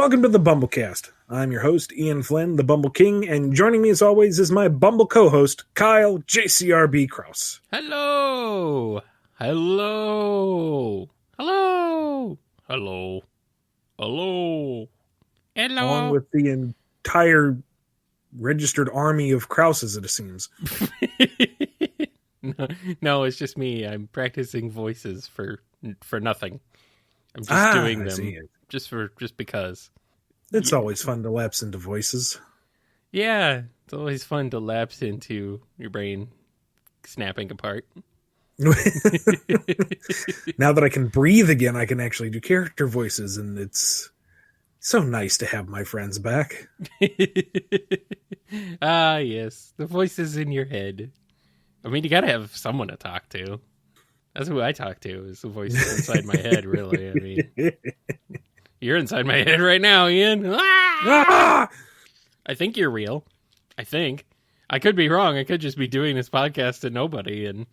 Welcome to the BumbleKast. I'm your host, Ian Flynn, the Bumble King, and joining me as always is my Bumble co-host, Kyle JCRB Krause. Hello! Hello! Hello! Hello! Hello! Hello! Along with the entire registered army of Krauses, it seems. No, it's just me. I'm practicing voices for nothing. I'm just doing them just because. It's always fun to lapse into voices. Yeah, it's always fun to lapse into your brain snapping apart. Now that I can breathe again, I can actually do character voices, and it's so nice to have my friends back. Ah, yes, the voices in your head. I mean, you gotta have someone to talk to. That's who I talk to, is the voices inside my head, really. I mean, you're inside my head right now, Ian. Ah! I think you're real. I think. I could be wrong. I could just be doing this podcast to nobody, and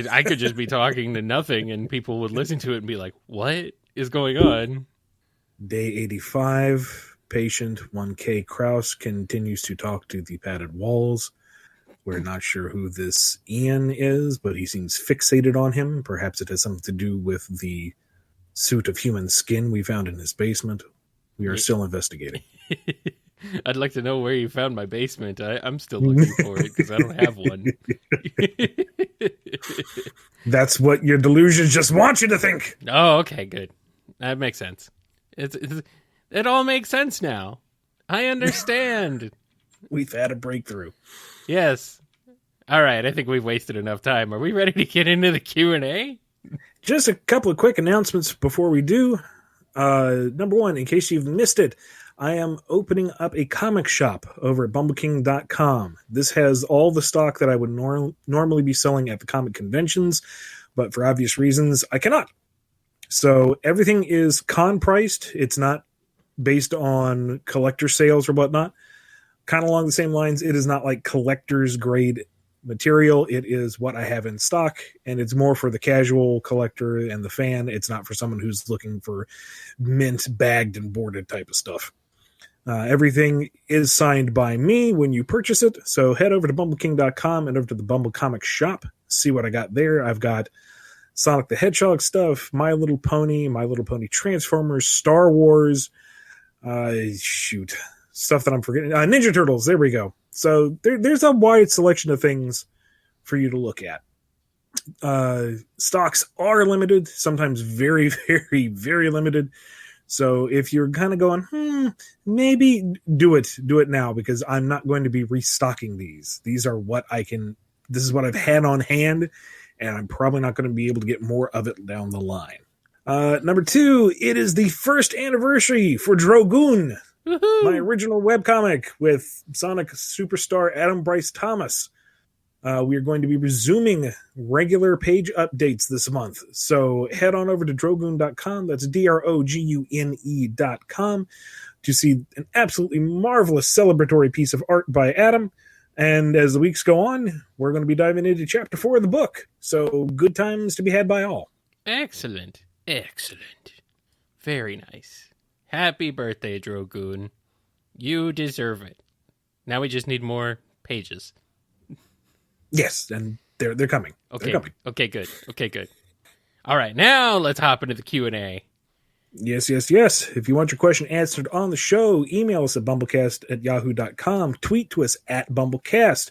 I could just be talking to nothing, and people would listen to it and be like, what is going on? Day 85, patient 1K Krause continues to talk to the padded walls. We're not sure who this Ian is, but he seems fixated on him. Perhaps it has something to do with the suit of human skin we found in his basement. We are still investigating. I'd like to know where you found my basement. I'm still looking for it because I don't have one. That's what your delusions just want you to think. Oh, okay, good. That makes sense. It all makes sense now. I understand. We've had a breakthrough. Yes. All right, I think we've wasted enough time. Are we ready to get into the Q&A? Just a couple of quick announcements before we do. Number one, in case you've missed it, I am opening up a comic shop over at bumbleking.com. This has all the stock that I would normally be selling at the comic conventions, but for obvious reasons, I cannot. So everything is con-priced. It's not based on collector sales or whatnot. Kind of along the same lines, it is not like collector's grade material. It is what I have in stock, and it's more for the casual collector and the fan. It's not for someone who's looking for mint, bagged, and boarded type of stuff. Everything is signed by me when you purchase it, so head over to bumbleking.com and over to the Bumble Comic Shop. See what I got there. I've got Sonic the Hedgehog stuff, My Little Pony Transformers, Star Wars, stuff that I'm forgetting. Ninja Turtles, there we go. So there's a wide selection of things for you to look at. Stocks are limited, sometimes very, very, very limited. So if you're kind of going, maybe do it now, because I'm not going to be restocking these. These are this is what I've had on hand, and I'm probably not going to be able to get more of it down the line. Number two, it is the first anniversary for Drogoon. Woohoo! My original webcomic with Sonic superstar Adam Bryce Thomas. We are going to be resuming regular page updates this month. So head on over to drogoon.com. That's DROGUNE.com to see an absolutely marvelous celebratory piece of art by Adam. And as the weeks go on, we're going to be diving into chapter 4 of the book. So good times to be had by all. Excellent. Excellent. Very nice. Happy birthday, Drogoon. You deserve it. Now we just need more pages. Yes, and they're coming. Okay. They're coming. Okay, good. All right, now let's hop into the Q&A. Yes. If you want your question answered on the show, email us at bumblecast@yahoo.com. Tweet to us at BumbleKast.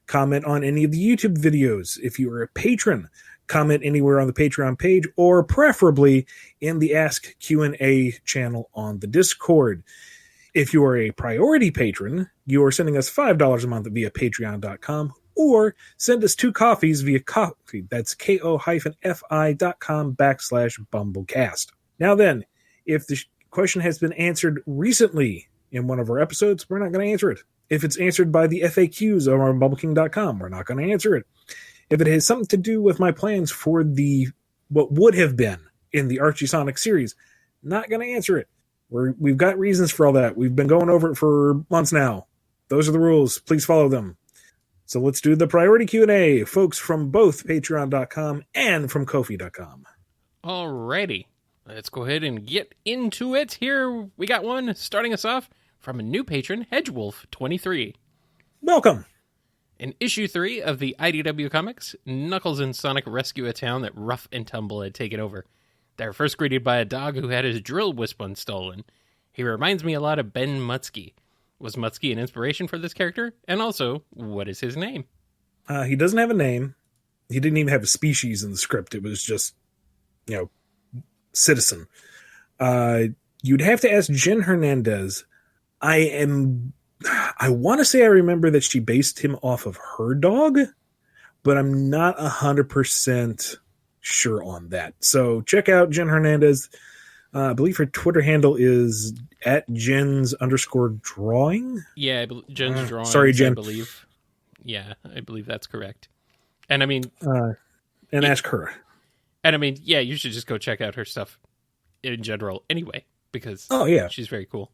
Comment on any of the YouTube videos. If you are a patron, comment anywhere on the Patreon page, or preferably in the Ask Q&A channel on the Discord. If you are a priority patron, you are sending us $5 a month via patreon.com, or send us 2 coffees via coffee. That's ko-fi.com/BumbleKast. Now then, if the question has been answered recently in one of our episodes, we're not going to answer it. If it's answered by the FAQs over on bumbleking.com, we're not going to answer it. If it has something to do with my plans for what would have been in the Archie Sonic series, not going to answer it. We've got reasons for all that. We've been going over it for months now. Those are the rules. Please follow them. So let's do the priority Q&A, folks from both patreon.com and from ko-fi.com. Alrighty. Let's go ahead and get into it. Here we got one starting us off from a new patron, Hedgewolf23. Welcome. In issue 3 of the IDW comics, Knuckles and Sonic rescue a town that Rough and Tumble had taken over. They're first greeted by a dog who had his drill wishbone stolen. He reminds me a lot of Ben Mutsky. Was Mutsky an inspiration for this character? And also, what is his name? He doesn't have a name. He didn't even have a species in the script. It was just, citizen. You'd have to ask Jen Hernandez. I want to say I remember that she based him off of her dog, but I'm not 100% sure on that. So check out Jen Hernandez. I believe her Twitter handle is @Jens_drawing. Yeah, Jen's drawing. Sorry, Jen. I believe. Yeah, I believe that's correct. And I mean, ask her. And I mean, yeah, you should just go check out her stuff in general anyway, because she's very cool.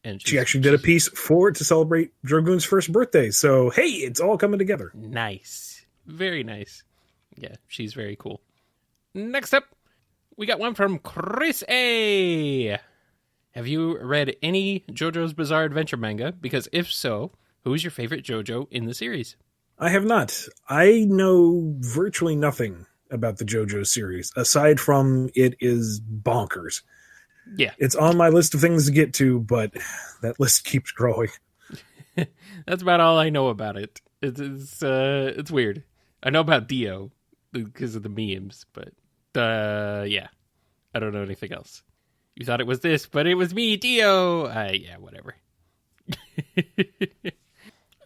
And she actually did a piece to celebrate Dragoon's first birthday. So, hey, it's all coming together. Nice. Very nice. Yeah, she's very cool. Next up, we got one from Chris A. Have you read any JoJo's Bizarre Adventure manga? Because if so, who's your favorite JoJo in the series? I have not. I know virtually nothing about the JoJo series, aside from it is bonkers. Yeah. It's on my list of things to get to, but that list keeps growing. That's about all I know about it. It's weird. I know about Dio because of the memes, but yeah. I don't know anything else. You thought it was this, but it was me, Dio. Yeah, whatever.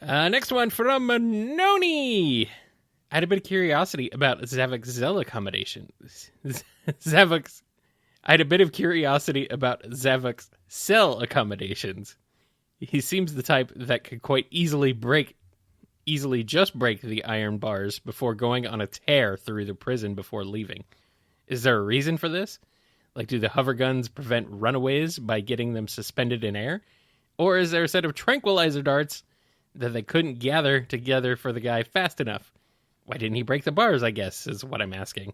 Next one from Noni. I had a bit of curiosity about Zavok's cell accommodations. I had a bit of curiosity about Zavok's cell accommodations. He seems the type that could quite easily just break the iron bars before going on a tear through the prison before leaving. Is there a reason for this? Like, do the hover guns prevent runaways by getting them suspended in air? Or is there a set of tranquillizer darts that they couldn't gather together for the guy fast enough? Why didn't he break the bars, I guess, is what I'm asking.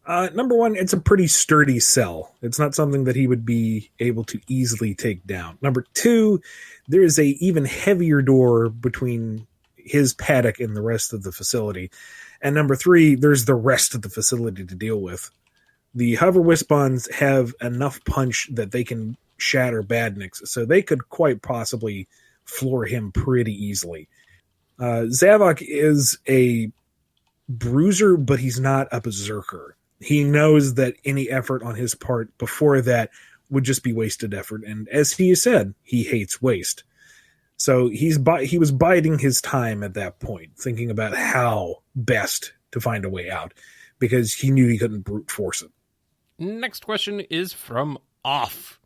Number one, it's a pretty sturdy cell. It's not something that he would be able to easily take down. Number two, there is a even heavier door between his paddock and the rest of the facility. And number three, there's the rest of the facility to deal with. The hover wishbones have enough punch that they can shatter badniks, so they could quite possibly floor him pretty easily. Zavok is a bruiser, but he's not a berserker. He knows that any effort on his part before that would just be wasted effort. And as he said, he hates waste. So he was biding his time at that point, thinking about how best to find a way out, because he knew he couldn't brute force it. Next question is from Off.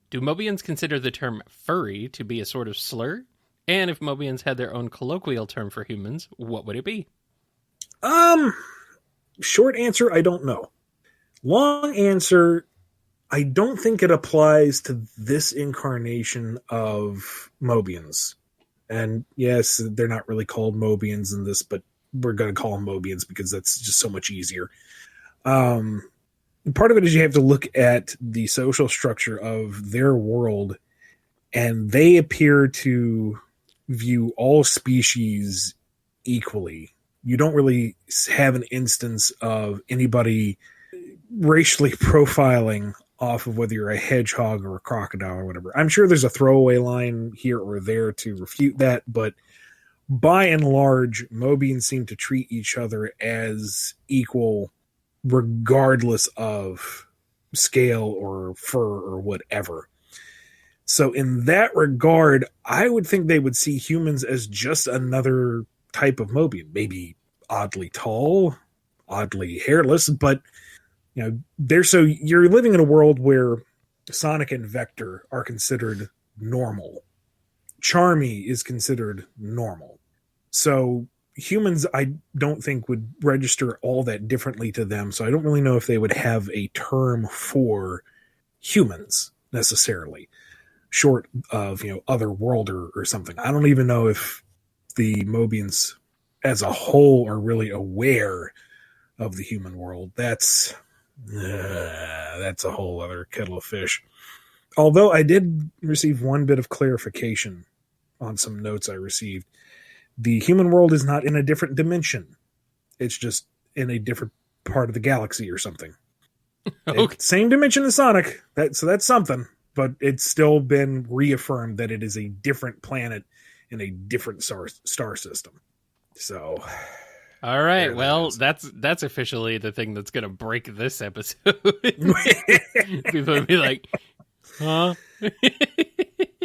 Do Mobians consider the term furry to be a sort of slur? And if Mobians had their own colloquial term for humans, what would it be? Short answer, I don't know. Long answer, I don't think it applies to this incarnation of Mobians. And yes, they're not really called Mobians in this, but we're going to call them Mobians because that's just so much easier. Part of it is you have to look at the social structure of their world, and they appear to view all species equally. You don't really have an instance of anybody racially profiling off of whether you're a hedgehog or a crocodile or whatever. I'm sure there's a throwaway line here or there to refute that, but by and large, Mobians seem to treat each other as equal regardless of scale or fur or whatever. So in that regard, I would think they would see humans as just another type of Mobian, maybe oddly tall, oddly hairless, but you're living in a world where Sonic and Vector are considered normal. Charmy is considered normal. So humans, I don't think would register all that differently to them. So I don't really know if they would have a term for humans necessarily, short of, otherworlder or something. I don't even know if the Mobians as a whole are really aware of the human world. That's That's a whole other kettle of fish. Although I did receive one bit of clarification on some notes I received. The human world is not in a different dimension. It's just in a different part of the galaxy or something. Okay. Same dimension as Sonic. So that's something. But it's still been reaffirmed that it is a different planet in a different star system. So, all right. Well, that's officially the thing that's going to break this episode. People will be like, huh?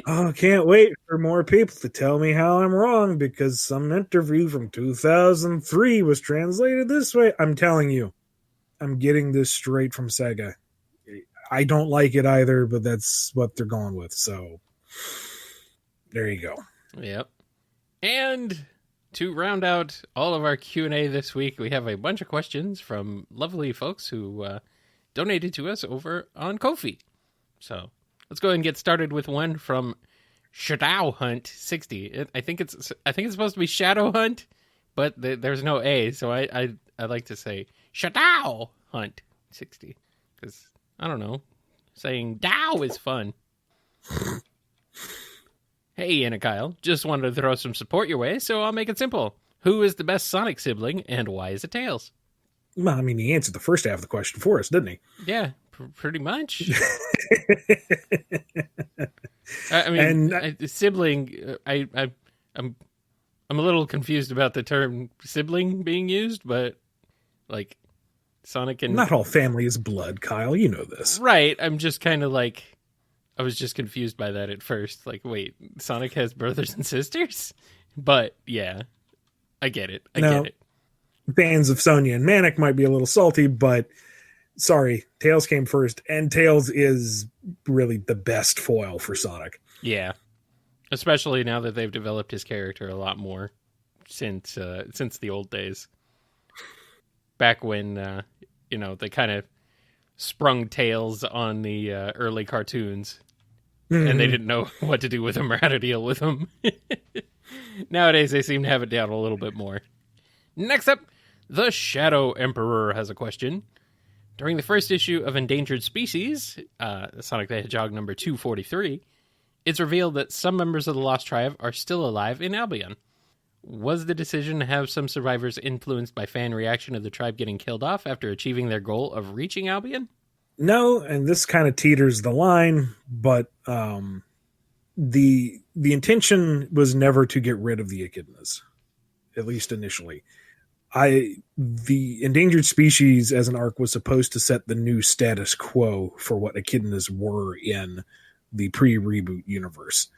Oh, can't wait for more people to tell me how I'm wrong because some interview from 2003 was translated this way. I'm telling you, I'm getting this straight from Sega. I don't like it either, but that's what they're going with. So there you go. Yep. And to round out all of our Q&A this week, we have a bunch of questions from lovely folks who donated to us over on Ko-fi. So let's go ahead and get started with one from Shadow Hunt 60. I think it's supposed to be Shadow Hunt, but there's no A, so I like to say Shadow Hunt 60 because I don't know, saying Dow is fun. Hey, Anna Kyle, just wanted to throw some support your way, so I'll make it simple. Who is the best Sonic sibling, and why is it Tails? Well, I mean, he answered the first half of the question for us, didn't he? Yeah, pretty much. I mean, sibling. I'm a little confused about the term sibling being used, but like Sonic and not all family is blood, Kyle. You know this, right? I'm just kind of like, I was just confused by that at first. Like, wait, Sonic has brothers and sisters? But yeah, I get it. I get it. Fans of Sonya and Manic might be a little salty, but sorry, Tails came first, and Tails is really the best foil for Sonic. Yeah, especially now that they've developed his character a lot more since the old days. Back when they kind of sprung Tails on the early cartoons, and they didn't know what to do with him or how to deal with him. Nowadays, they seem to have it down a little bit more. Next up, the Shadow Emperor has a question. During the first issue of Endangered Species, Sonic the Hedgehog number 243, it's revealed that some members of the Lost Tribe are still alive in Albion. Was the decision to have some survivors influenced by fan reaction of the tribe getting killed off after achieving their goal of reaching Albion? No, and this kind of teeters the line, but the intention was never to get rid of the echidnas, at least initially. The Endangered Species as an arc was supposed to set the new status quo for what echidnas were in the pre-reboot universe.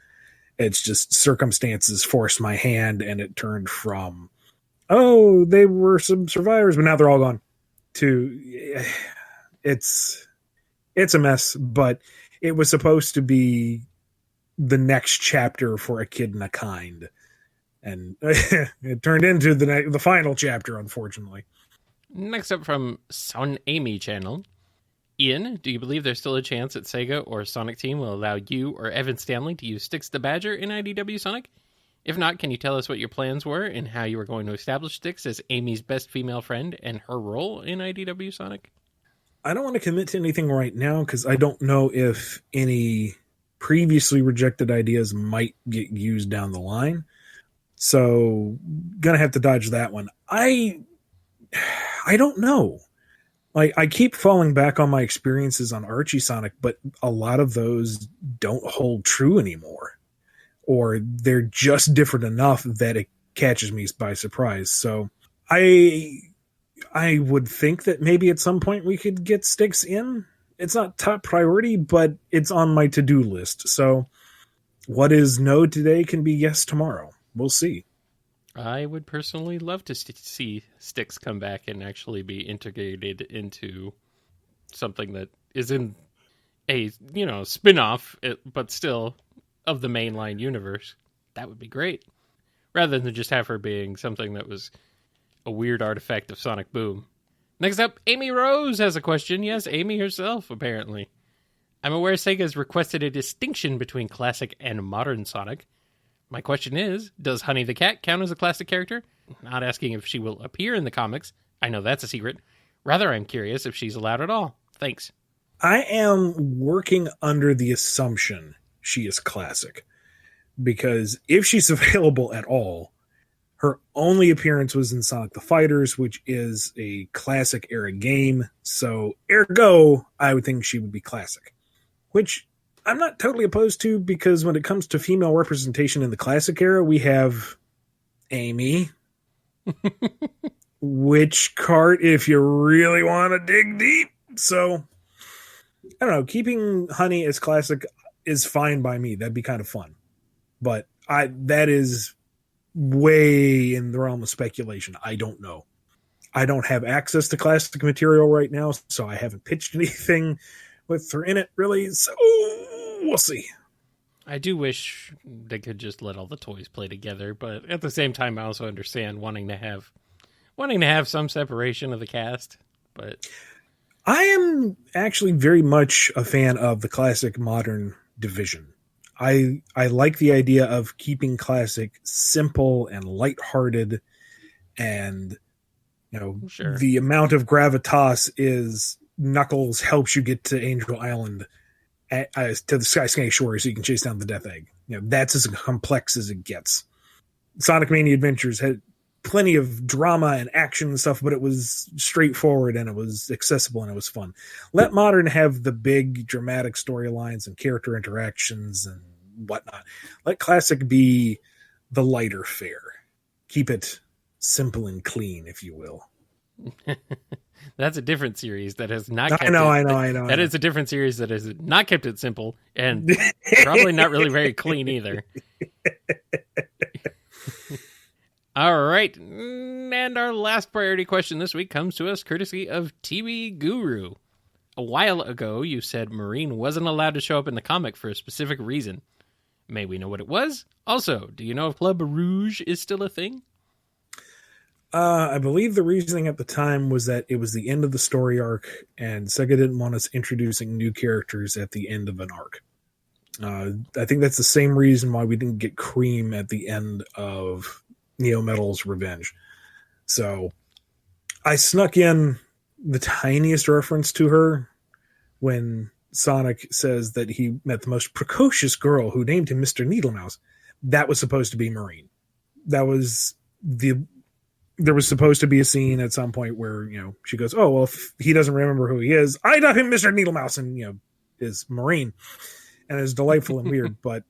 It's just circumstances forced my hand, and it turned from, oh, they were some survivors, but now they're all gone, to it's a mess, but it was supposed to be the next chapter for Echidna kind. And it turned into the final chapter, unfortunately. Next up from Son Amy channel. Ian, do you believe there's still a chance that Sega or Sonic Team will allow you or Evan Stanley to use Styx the Badger in IDW Sonic? If not, can you tell us what your plans were and how you were going to establish Styx as Amy's best female friend and her role in IDW Sonic? I don't want to commit to anything right now because I don't know if any previously rejected ideas might get used down the line. So, gonna have to dodge that one. I don't know. Like, I keep falling back on my experiences on Archie Sonic, but a lot of those don't hold true anymore. Or they're just different enough that it catches me by surprise. So I would think that maybe at some point we could get Styx in. It's not top priority, but it's on my to-do list. So what is no today can be yes tomorrow. We'll see. I would personally love to see Styx come back and actually be integrated into something that is in a, spin-off, but still of the mainline universe. That would be great. Rather than just have her being something that was a weird artifact of Sonic Boom. Next up, Amy Rose has a question. Yes, Amy herself, apparently. I'm aware Sega has requested a distinction between classic and modern Sonic. My question is, does Honey the Cat count as a classic character? Not asking if she will appear in the comics. I know that's a secret. Rather, I'm curious if she's allowed at all. Thanks. I am working under the assumption she is classic, because if she's available at all, her only appearance was in Sonic the Fighters, which is a classic era game. So, ergo, I would think she would be classic, which I'm not totally opposed to, because when it comes to female representation in the classic era, we have Amy, Witch Cart, if you really want to dig deep. So, I don't know. Keeping Honey as classic is fine by me. That'd be kind of fun. But that is way in the realm of speculation. I don't know. I don't have access to classic material right now, so I haven't pitched anything with her in it, really. So we'll see. I do wish they could just let all the toys play together, but at the same time, I also understand wanting to have some separation of the cast. But I am actually very much a fan of the classic modern division. I like the idea of keeping classic simple and lighthearted, and sure. The amount of gravitas is Knuckles helps you get to Angel Island, to the Sky Snake Shore, so you can chase down the Death Egg. That's as complex as it gets. Sonic Mania Adventures had plenty of drama and action and stuff, but it was straightforward and it was accessible and it was fun. Let modern have the big dramatic storylines and character interactions and whatnot. Let classic be the lighter fare. Keep it simple and clean, if you will. That's a different series that has not kept I know. That is a different series that has not kept it simple and probably not really very clean either. All right. And our last priority question this week comes to us courtesy of TV Guru. A while ago, you said Marine wasn't allowed to show up in the comic for a specific reason. May we know what it was? Also, do you know if Club Rouge is still a thing? I believe the reasoning at the time was that it was the end of the story arc, and Sega didn't want us introducing new characters at the end of an arc. I think that's the same reason why we didn't get Cream at the end of Neo Metal's Revenge. So I snuck in the tiniest reference to her when Sonic says that he met the most precocious girl who named him Mr. Needlemouse. That was supposed to be Marine. There was supposed to be a scene at some point where, she goes, oh, well, if he doesn't remember who he is, I got him Mr. Needlemouse, and, is Marine. And it's delightful and weird, but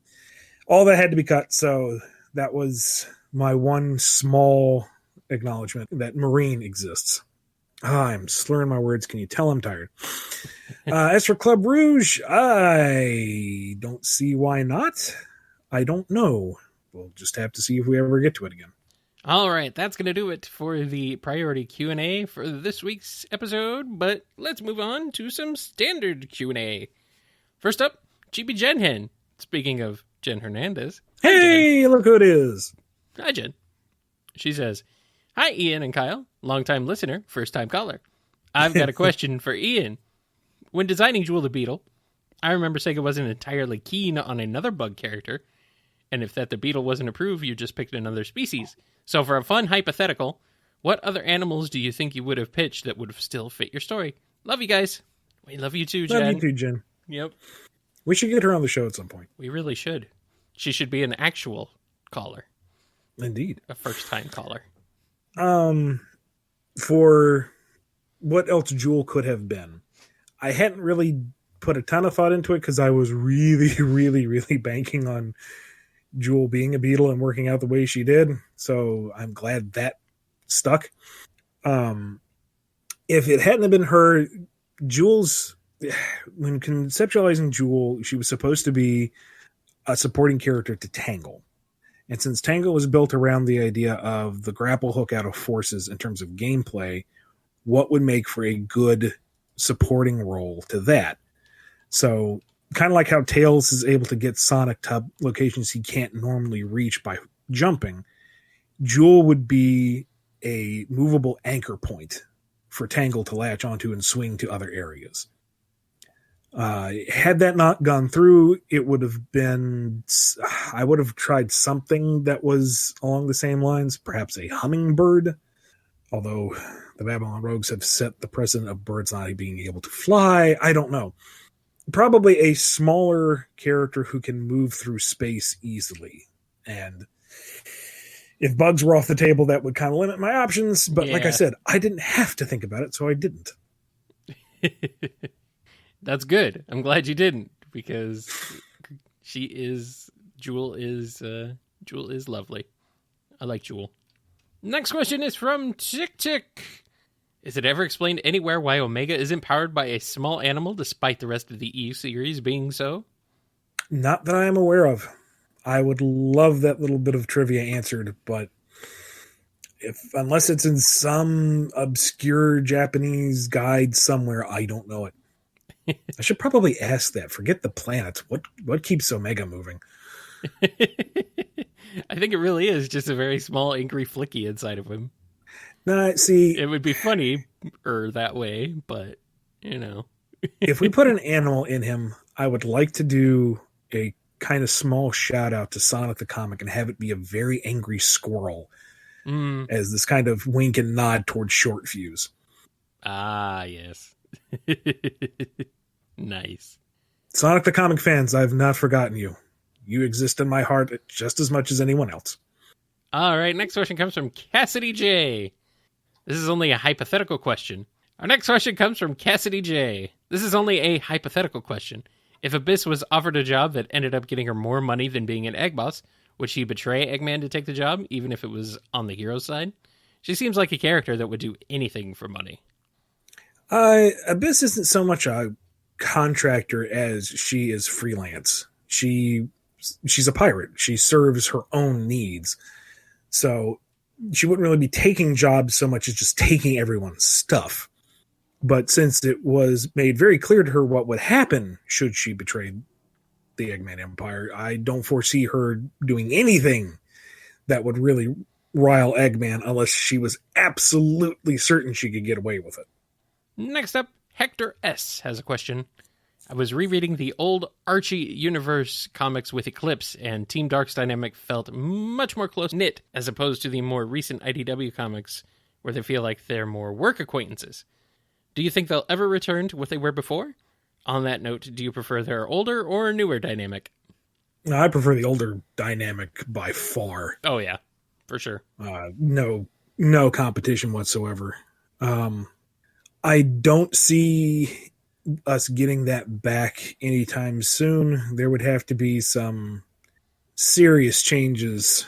all that had to be cut. So that was my one small acknowledgement that Marine exists. I'm slurring my words. Can you tell I'm tired? As for Club Rouge, I don't see why not. I don't know. We'll just have to see if we ever get to it again. All right, that's going to do it for the priority Q&A for this week's episode, but let's move on to some standard Q&A. First up, Chibi Jenhen. Speaking of Jen Hernandez. Hey, Jen. Look who it is. Hi, Jen. She says, hi, Ian and Kyle. Longtime listener, first-time caller. I've got a question for Ian. When designing Jewel the Beetle, I remember Sega wasn't entirely keen on another bug character, and if the Beetle wasn't approved, you just picked another species. So for a fun hypothetical, what other animals do you think you would have pitched that would have still fit your story? Love you guys. We love you too, Jen. Love you too, Jen. Yep. We should get her on the show at some point. We really should. She should be an actual caller. Indeed. A first-time caller. For what else Jewel could have been, I hadn't really put a ton of thought into it because I was really, really, really banking on Jewel being a beetle and working out the way she did. So I'm glad that stuck. If it hadn't have been her, when conceptualizing Jewel, she was supposed to be a supporting character to Tangle. And since Tangle was built around the idea of the grapple hook out of forces in terms of gameplay, what would make for a good supporting role to that? So kind of like how Tails is able to get Sonic to locations he can't normally reach by jumping, Jewel would be a movable anchor point for Tangle to latch onto and swing to other areas. Had that not gone through, it would have been, I would have tried something that was along the same lines, perhaps a hummingbird. Although the Babylon Rogues have set the precedent of birds not being able to fly. I don't know. Probably a smaller character who can move through space easily. And if bugs were off the table, that would kind of limit my options. But like I said, I didn't have to think about it, so I didn't. That's good. I'm glad you didn't, because Jewel is lovely. I like Jewel. Next question is from Chick Chick. Is it ever explained anywhere why Omega isn't powered by a small animal despite the rest of the E series being so? Not that I am aware of. I would love that little bit of trivia answered, but unless it's in some obscure Japanese guide somewhere, I don't know it. I should probably ask that. Forget the planets. What keeps Omega moving? I think it really is just a very small, angry flicky inside of him. Nah, see, it would be funny that way, but if we put an animal in him, I would like to do a kind of small shout out to Sonic the Comic and have it be a very angry squirrel as this kind of wink and nod towards Short Fuse. Ah, yes. Nice. Sonic the Comic fans, I've not forgotten you. You exist in my heart just as much as anyone else. All right, next question comes from Cassidy J. This is only a hypothetical question. Our next question comes from Cassidy J. This is only a hypothetical question. If Abyss was offered a job that ended up getting her more money than being an egg boss, would she betray Eggman to take the job, even if it was on the hero side? She seems like a character that would do anything for money. Abyss isn't so much a contractor as she is freelance. She's a pirate. She serves her own needs. So she wouldn't really be taking jobs so much as just taking everyone's stuff. But since it was made very clear to her what would happen should she betray the Eggman Empire, I don't foresee her doing anything that would really rile Eggman unless she was absolutely certain she could get away with it. Next up, Hector S. has a question. I was rereading the old Archie Universe comics with Eclipse, and Team Dark's dynamic felt much more close-knit as opposed to the more recent IDW comics where they feel like they're more work acquaintances. Do you think they'll ever return to what they were before? On that note, do you prefer their older or newer dynamic? No, I prefer the older dynamic by far. Oh, yeah, for sure. No competition whatsoever. I don't see us getting that back anytime soon. There would have to be some serious changes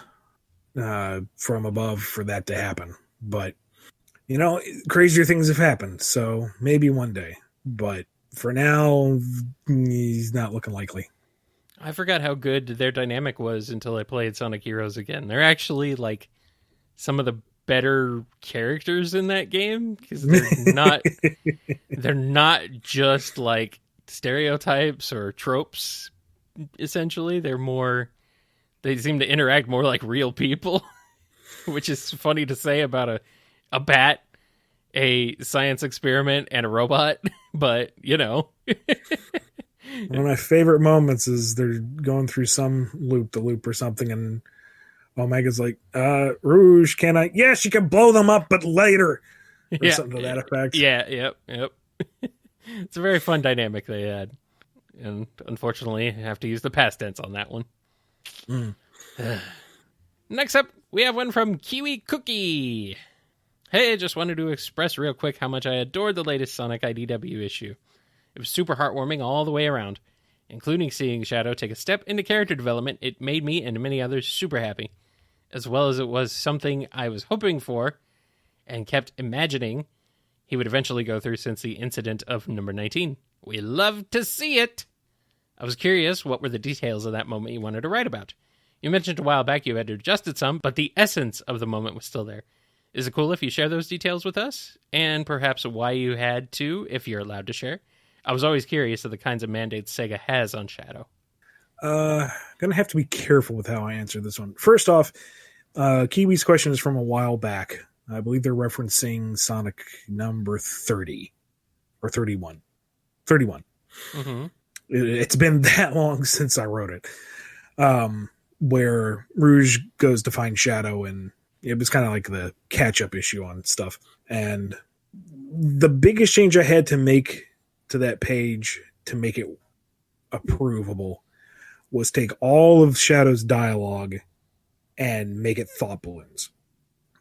from above for that to happen. But, crazier things have happened, so maybe one day. But for now, he's not looking likely. I forgot how good their dynamic was until I played Sonic Heroes again. They're actually, like, some of the better characters in that game, because they're not just like stereotypes or tropes. Essentially, they seem to interact more like real people, which is funny to say about a bat, a science experiment, and a robot. But one of my favorite moments is they're going through some loop-de-loop or something, and Omega's like, Rouge, can I? Yes, you can blow them up, but later. Or something to that effect. Yeah, yep. It's a very fun dynamic they had. And unfortunately, I have to use the past tense on that one. Next up, we have one from Kiwi Cookie. Hey, I just wanted to express real quick how much I adored the latest Sonic IDW issue. It was super heartwarming all the way around. Including seeing Shadow take a step into character development, it made me and many others super happy. As well as it was something I was hoping for and kept imagining he would eventually go through since the incident of number 19. We love to see it! I was curious, what were the details of that moment you wanted to write about? You mentioned a while back you had adjusted some, but the essence of the moment was still there. Is it cool if you share those details with us? And perhaps why you had to, if you're allowed to share? I was always curious of the kinds of mandates Sega has on Shadow. Gonna have to be careful with how I answer this one. First off, Kiwi's question is from a while back. I believe they're referencing Sonic number 30 or 31. 31. Mm-hmm. It's been that long since I wrote it. Where Rouge goes to find Shadow and It was kind of like the catch-up issue on stuff. And the biggest change I had to make to that page to make it approvable was take all of Shadow's dialogue and make it thought balloons,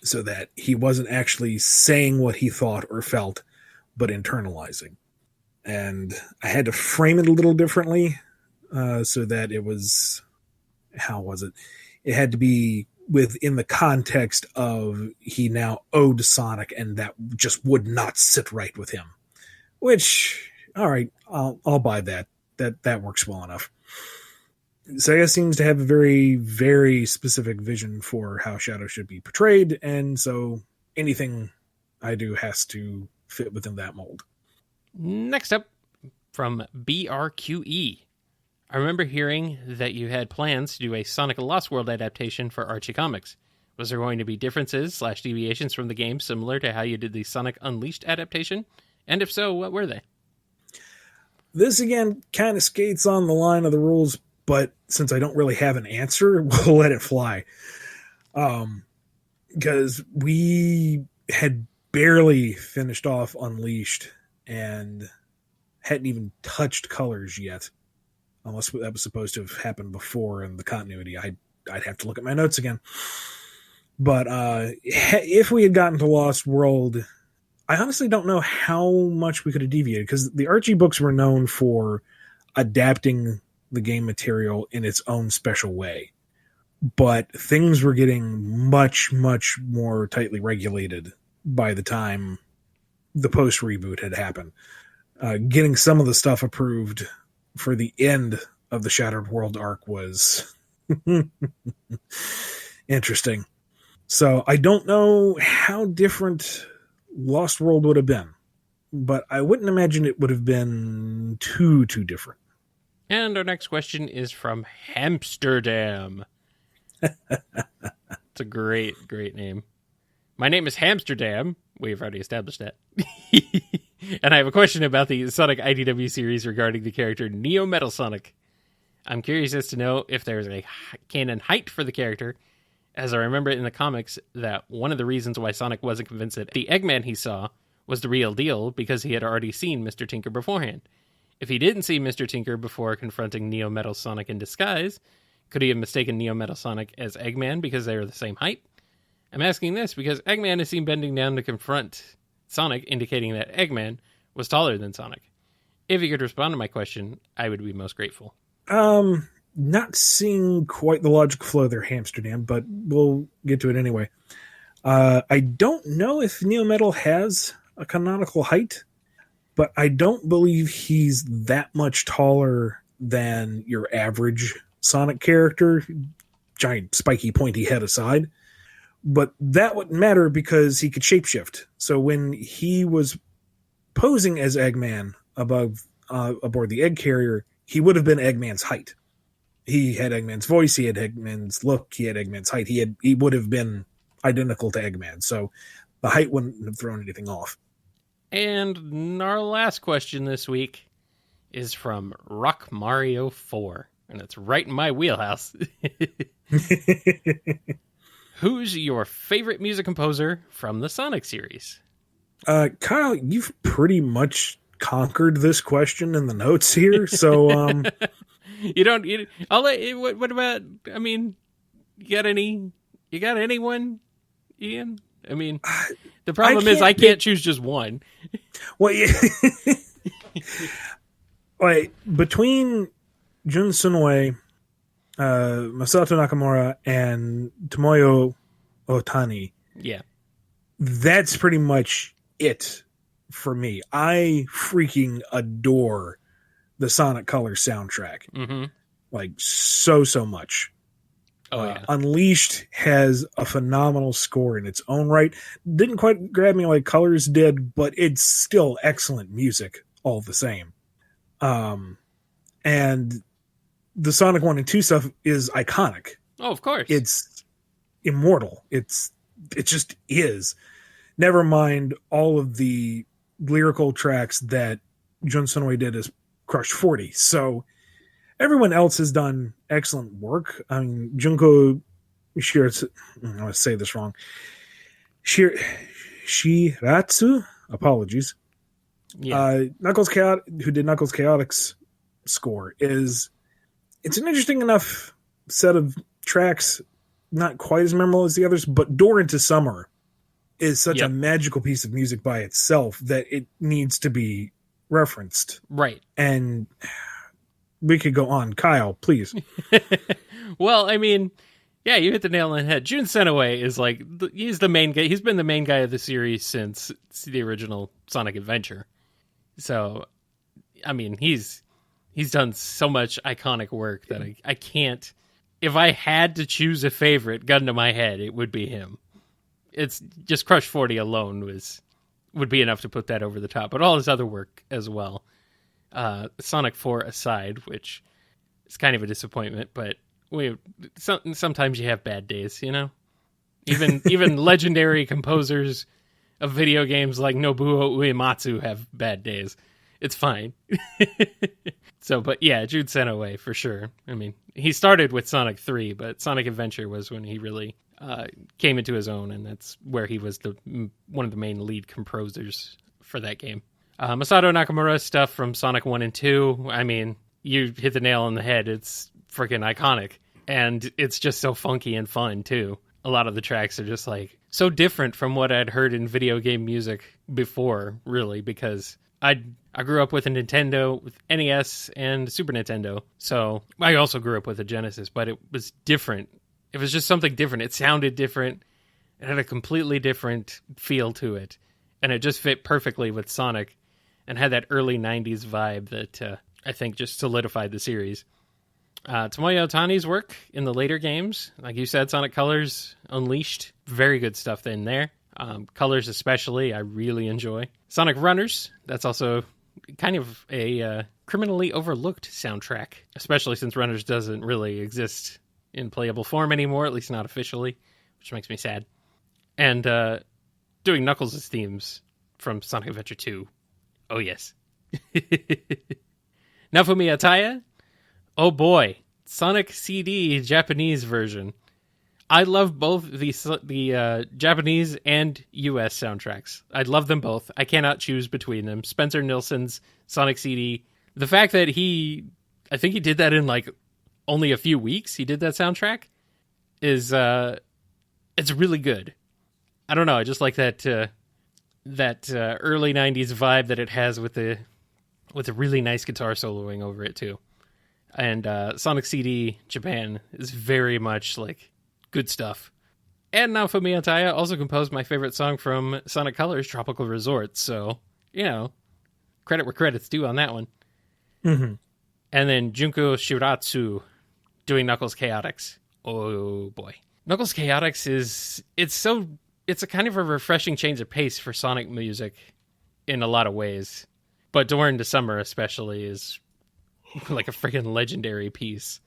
so that he wasn't actually saying what he thought or felt, but internalizing. And I had to frame it a little differently, so that it was, how was it? It had to be within the context of he now owed Sonic, and that just would not sit right with him. Which, all right, I'll buy that. That works well enough. Sega seems to have a very, very specific vision for how Shadow should be portrayed, and so anything I do has to fit within that mold. Next up, from BRQE. I remember hearing that you had plans to do a Sonic Lost World adaptation for Archie Comics. Was there going to be differences/deviations from the game similar to how you did the Sonic Unleashed adaptation? And if so, what were they? This, again, kind of skates on the line of the rules, but since I don't really have an answer, we'll let it fly. Because we had barely finished off Unleashed and hadn't even touched colors yet, unless that was supposed to have happened before in the continuity. I'd have to look at my notes again. But if we had gotten to Lost World, I honestly don't know how much we could have deviated, because the Archie books were known for adapting the game material in its own special way. But things were getting much, much more tightly regulated by the time the post-reboot had happened. Getting some of the stuff approved for the end of the Shattered World arc was interesting. So I don't know how different Lost World would have been, but I wouldn't imagine it would have been too different. And our next question is from Hamsterdam. It's a great name. My name is Hamsterdam. We've already established that. And I have a question about the Sonic IDW series regarding the character Neo Metal Sonic. I'm curious as to know if there's a canon height for the character, as I remember in the comics that one of the reasons why Sonic wasn't convinced that the Eggman he saw was the real deal because he had already seen Mr. Tinker beforehand. If he didn't see Mr. Tinker before confronting Neo Metal Sonic in disguise, could he have mistaken Neo Metal Sonic as Eggman because they were the same height? I'm asking this because Eggman is seen bending down to confront Sonic, indicating that Eggman was taller than Sonic. If you could respond to my question, I would be most grateful. Not seeing quite the logical flow there, Hamsterdam, but we'll get to it anyway. I don't know if Neo Metal has a canonical height, but I don't believe he's that much taller than your average Sonic character, giant spiky pointy head aside. But that wouldn't matter because he could shapeshift. So when he was posing as Eggman aboard the egg carrier, he would have been Eggman's height. He had Eggman's voice, he had Eggman's look, he had Eggman's height. He would have been identical to Eggman. So the height wouldn't have thrown anything off. And our last question this week is from Rock Mario 4. And it's right in my wheelhouse. Who's your favorite music composer from the Sonic series? Kyle, you've pretty much conquered this question in the notes here. So, I'll let you, what about, I mean, you got anyone, Ian? I mean, the problem is I can't choose just one. Well, yeah. Like, between Jun Sunway, Masato Nakamura, and Tomoyo Otani. Yeah. That's pretty much it for me. I freaking adore the Sonic Colors soundtrack. Mm-hmm. Like, so much. Oh, yeah. Unleashed has a phenomenal score in its own right. Didn't quite grab me like Colors did, but it's still excellent music all the same. And the Sonic 1 and 2 stuff is iconic. Oh, of course. It's immortal. It just is. Never mind all of the lyrical tracks that Jun Sunway did as Crush 40. So everyone else has done excellent work. I mean, Junko Shiratsu, I'm going to say this wrong. Shiratsu, apologies. Yeah. Knuckles Chaotic, who did Knuckles Chaotic's score, it's an interesting enough set of tracks, not quite as memorable as the others, but Door into Summer is such a magical piece of music by itself that it needs to be referenced. Right. And we could go on. Kyle, please. Well, I mean, yeah, you hit the nail on the head. Jun Senoway is like, he's the main guy. He's been the main guy of the series since the original Sonic Adventure. So, I mean, he's done so much iconic work that I can't, if I had to choose a favorite, gun to my head, it would be him. It's just Crush 40 alone would be enough to put that over the top, but all his other work as well. Sonic 4 aside, which is kind of a disappointment, but sometimes you have bad days, you know? Even legendary composers of video games like Nobuo Uematsu have bad days. It's fine. So, but yeah, Jun Senoway for sure. I mean, he started with Sonic 3, but Sonic Adventure was when he really came into his own, and that's where he was one of the main lead composers for that game. Masato Nakamura's stuff from Sonic 1 and 2, I mean, you hit the nail on the head. It's freaking iconic, and it's just so funky and fun, too. A lot of the tracks are just like so different from what I'd heard in video game music before, really, because I grew up with a Nintendo, with NES and Super Nintendo, so I also grew up with a Genesis, but it was different. It was just something different. It sounded different. It had a completely different feel to it, and it just fit perfectly with Sonic and had that early 90s vibe that I think just solidified the series. Tomoya Otani's work in the later games, like you said, Sonic Colors, Unleashed, very good stuff in there. Colors especially, I really enjoy. Sonic Runners, that's also kind of a criminally overlooked soundtrack, especially since Runners doesn't really exist in playable form anymore, at least not officially, which makes me sad. And doing Knuckles' themes from Sonic Adventure 2. Oh, yes. Naofumi Ataya. Oh, boy. Sonic CD Japanese version. I love both the Japanese and US soundtracks. I love them both. I cannot choose between them. Spencer Nilsson's Sonic CD. The fact that I think he did that in like only a few weeks, he did that soundtrack, is it's really good. I don't know, I just like that early 90s vibe that it has with a really nice guitar soloing over it too. And Sonic CD Japan is very much like good stuff. And Naofumi Ataya also composed my favorite song from Sonic Colors, Tropical Resort, so, you know, credit where credit's due on that one. Mm-hmm. And then Junko Shiratsu doing Knuckles Chaotix. Oh boy. Knuckles Chaotix it's a kind of a refreshing change of pace for Sonic music in a lot of ways. But Door into Summer especially is like a freaking legendary piece.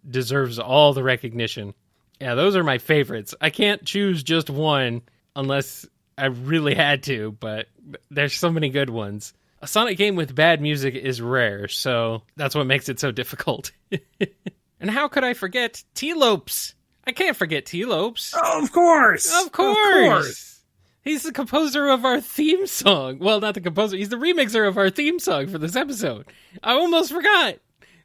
Deserves all the recognition. Yeah, those are my favorites. I can't choose just one unless I really had to, but there's so many good ones. A Sonic game with bad music is rare, so that's what makes it so difficult. And how could I forget T-Lopes? I can't forget T-Lopes. Oh, of course! Of course! He's the composer of our theme song. Well, not the composer. He's the remixer of our theme song for this episode. I almost forgot.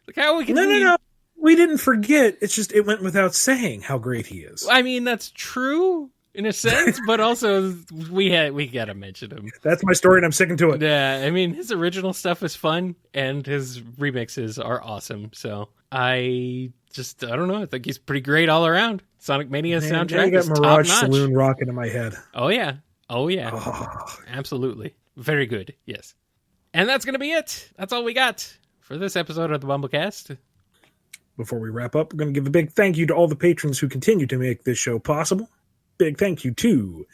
Look how we can... No. We didn't forget. It's just it went without saying how great he is. I mean, that's true in a sense, but also we gotta mention him. That's my story, and I'm sticking to it. Yeah, I mean, his original stuff is fun, and his remixes are awesome. So I don't know. I think he's pretty great all around. Sonic Mania soundtrack is top notch. Mirage Saloon rocking in my head. Oh yeah. Absolutely. Very good. Yes. And that's gonna be it. That's all we got for this episode of the BumbleKast. Before we wrap up, we're going to give a big thank you to all the patrons who continue to make this show possible. Big thank you to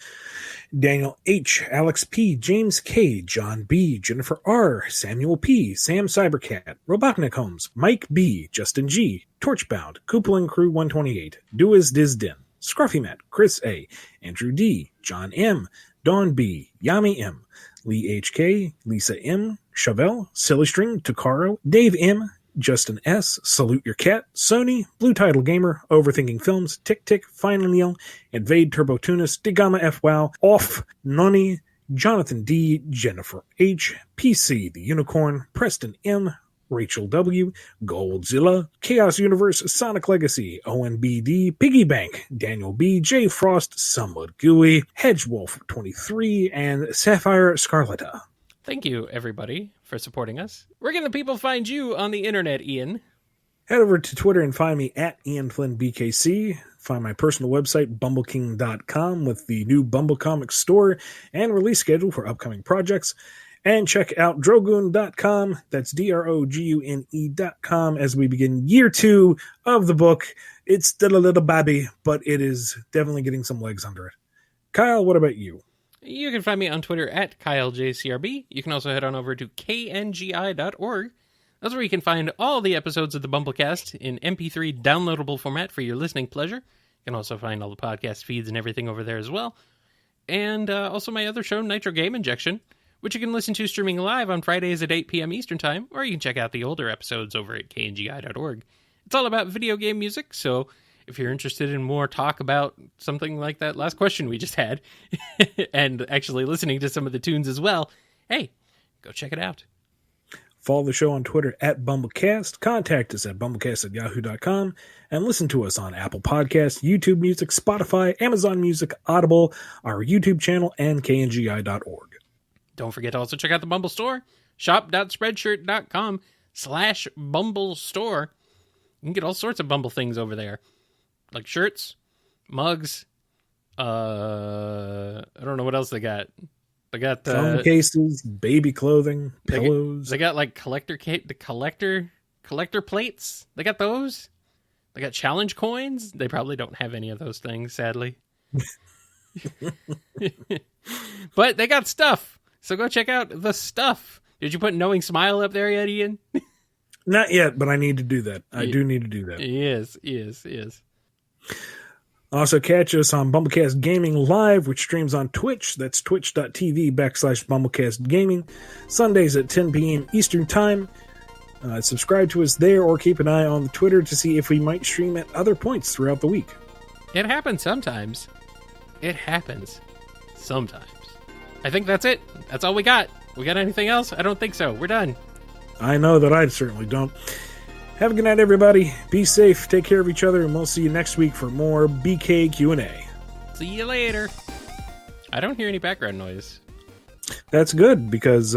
Daniel H., Alex P., James K., John B., Jennifer R., Samuel P., Sam Cybercat, Robotnik Holmes, Mike B., Justin G., Torchbound, Koopling Crew 128, Duas Dizdin, Scruffy Matt, Chris A., Andrew D., John M., Dawn B., Yami M., Lee H.K., Lisa M., Chevelle, Silly String, Takaro, Dave M., Justin S., Salute Your Cat, Sony, Blue Title Gamer, Overthinking Films, Tick Tick, Final Neil, Invade Turbo Tunis, Digama F. Wow, Off, Noni, Jonathan D., Jennifer H., PC The Unicorn, Preston M., Rachel W., Goldzilla, Chaos Universe, Sonic Legacy, ONBD, Piggy Bank, Daniel B., J. Frost, Somewhat Gooey, Hedgewolf23, and Sapphire Scarletta. Thank you, everybody, for supporting us. Where can the people find you on the internet, Ian? Head over to Twitter and find me at Ian Flynn BKC. Find my personal website, BumbleKing.com, with the new Bumble Comics store and release schedule for upcoming projects. And check out Drogoon.com. That's DROGUNE.com as we begin year 2 of the book. It's still a little babby, but it is definitely getting some legs under it. Kyle, what about you? You can find me on Twitter at KyleJCRB. You can also head on over to kngi.org. That's where you can find all the episodes of the BumbleKast in MP3 downloadable format for your listening pleasure. You can also find all the podcast feeds and everything over there as well. And also my other show, Nitro Game Injection, which you can listen to streaming live on Fridays at 8 p.m. Eastern Time, or you can check out the older episodes over at kngi.org. It's all about video game music, so if you're interested in more talk about something like that last question we just had, and actually listening to some of the tunes as well, hey, go check it out. Follow the show on Twitter at BumbleKast, contact us at BumbleKast@yahoo.com, and listen to us on Apple Podcasts, YouTube Music, Spotify, Amazon Music, Audible, our YouTube channel, and kngi.org. Don't forget to also check out the Bumble store, shop.spreadshirt.com/Bumble store. You can get all sorts of Bumble things over there, like shirts, mugs, I don't know what else they got. They got phone cases, baby clothing, pillows. They got like collector plates. They got those. They got challenge coins. They probably don't have any of those things, sadly. But they got stuff. So go check out the stuff. Did you put Knowing Smile up there yet, Ian? Not yet, but I need to do that. I do need to do that. Yes. Also, catch us on BumbleKast Gaming Live, which streams on Twitch. That's twitch.tv/BumbleKast Gaming. Sundays at 10 p.m. Eastern Time. Subscribe to us there or keep an eye on the Twitter to see if we might stream at other points throughout the week. It happens sometimes. I think that's it. That's all we got. We got anything else? I don't think so. We're done. I know that I certainly don't. Have a good night, everybody. Be safe, take care of each other, and we'll see you next week for more BK Q&A. See you later. I don't hear any background noise. That's good, because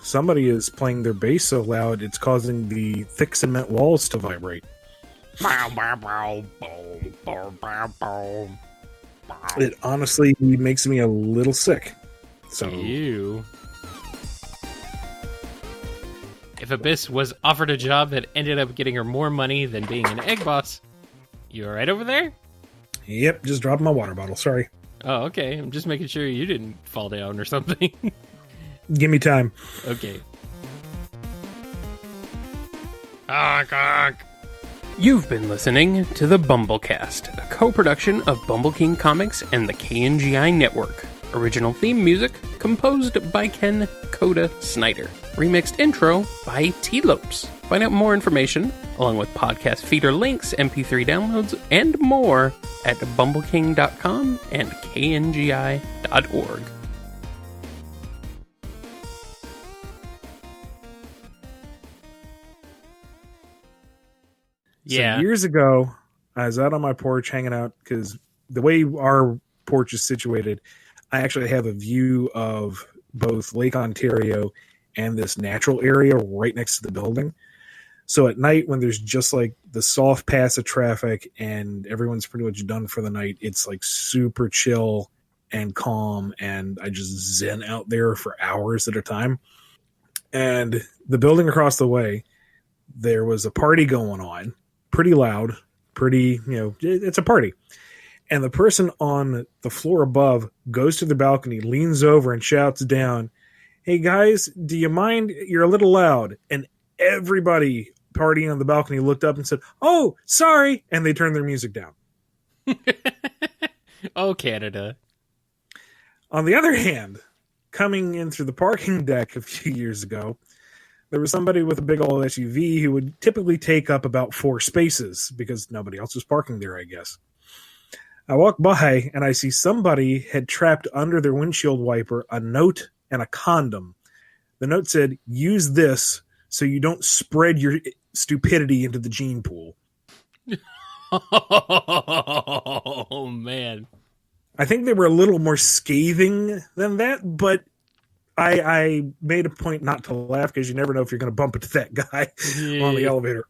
somebody is playing their bass so loud it's causing the thick cement walls to vibrate. It honestly makes me a little sick. So. Ew. If Abyss was offered a job that ended up getting her more money than being an egg boss, you all right over there? Yep, just dropped my water bottle. Sorry. Oh, okay. I'm just making sure you didn't fall down or something. Give me time. Okay. Honk. You've been listening to the BumbleKast, a co-production of Bumble King Comics and the KNGI Network. Original theme music composed by Ken Coda Snyder. Remixed intro by T-Lopes. Find out more information, along with podcast feeder links, MP3 downloads, and more at bumbleking.com and kngi.org. Yeah. So years ago, I was out on my porch hanging out because the way our porch is situated, I actually have a view of both Lake Ontario and this natural area right next to the building. So at night, when there's just like the soft pass of traffic and everyone's pretty much done for the night, it's like super chill and calm, and I just zen out there for hours at a time. And the building across the way, there was a party going on, pretty loud, it's a party. And the person on the floor above goes to the balcony, leans over and shouts down, "Hey guys, do you mind? You're a little loud." And everybody partying on the balcony looked up and said, "Oh, sorry." And they turned their music down. Oh, Canada. On the other hand, coming in through the parking deck a few years ago, There was somebody with a big old SUV who would typically take up about 4 spaces because nobody else was parking there, I guess. I walk by and I see somebody had trapped under their windshield wiper a note and a condom. The note said, "Use this so you don't spread your stupidity into the gene pool." Oh, man. I think they were a little more scathing than that, but I made a point not to laugh because you never know if you're going to bump into that guy on the elevator.